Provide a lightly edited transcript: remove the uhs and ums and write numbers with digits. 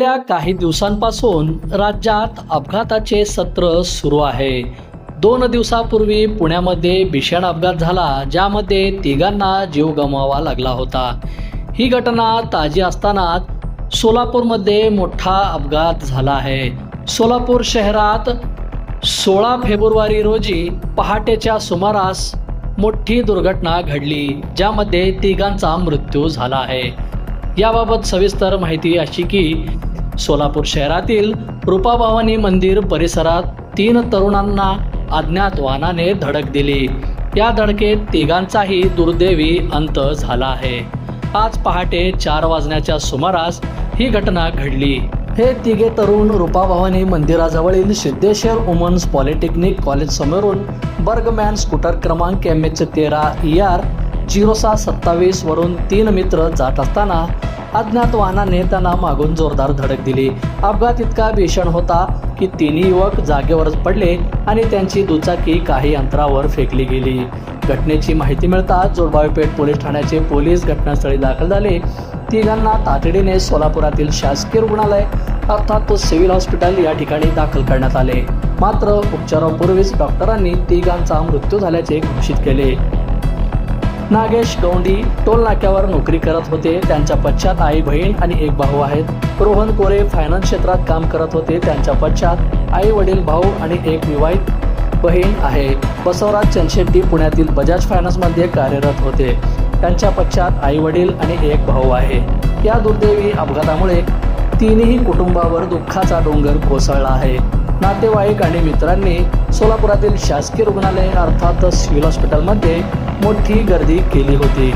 गेल्या काही दिवसांपासून राज्यात अपघाताचे सत्र सुरू आहे। 2 दिवसापूर्वी पुण्यामध्ये भीषण अपघात झाला, ज्यामध्ये तिघांना जीव गमवावा लागला होता। ही घटना ताजी असतानाच सोलापूरमध्ये मोठा अपघात झाला आहे। सोलापूर शहरात 16 फेब्रुवारी रोजी पहाटेच्या सुमारास मोठी दुर्घटना घडली, ज्यामध्ये तिघांचा मृत्यू झाला आहे। याबाबत सविस्तर माहिती अशी की सोलापूर शहरातील रूपाभवानी मंदिर परिसरात 3 तरुणांना अज्ञात वाहनाने धडक दिली। या धडकेत तिघांचाही दुर्दैवी अंत झाला आहे। आज पहाटे 4 वाजण्याच्या सुमारास ही घटना घडली। हे तिघे तरुण Rupa Bhavani मंदिराजवळील Siddheshwar women's polytechnic college समोरून बर्गमॅन स्कूटर क्रमांक MH13 ER 0627 वरून 3 मित्र जात असताना अज्ञात वाहनाने त्यांना मागून जोरदार धडक दिली। अपघात इतका भीषण होता की तिन्ही युवक जागेवरच पडले आणि त्यांची दुचाकी काही अंतरावर फेकली गेली। घटनेची माहिती मिळताच जोडबावीपेठ पोलीस ठाण्याचे पोलीस घटनास्थळी दाखल झाले। तिघांना तातडीने सोलापुरातील शासकीय रुग्णालय अर्थात सिव्हिल हॉस्पिटल या ठिकाणी दाखल करण्यात आले। मात्र उपचारापूर्वीच डॉक्टरांनी तिघांचा मृत्यू झाल्याचे घोषित केले। नागेश गौंडी टोल नाक्यावर नोकरी करत होते। त्यांच्या पश्चात आई बहीण आणि एक भाऊ आहेत। रोहन कोरे फायनान्स क्षेत्रात काम करत होते। त्यांच्या पश्चात आई वडील भाऊ आणि एक विवाहित बहीण आहे। बसवराज चंदशेट्टी पुण्यातील बजाज फायनान्समध्ये कार्यरत होते। त्यांच्या पश्चात आई वडील आणि एक भाऊ आहे। या दुर्दैवी अपघातामुळे तिन्ही कुटुंबावर दुःखाचा डोंगर कोसळला आहे। नातेवाईक आणि मित्रांनी सोलापुरातील शासकीय रुग्णालय अर्थात सिव्हिल हॉस्पिटलमध्ये मोठी गर्दी केली होती।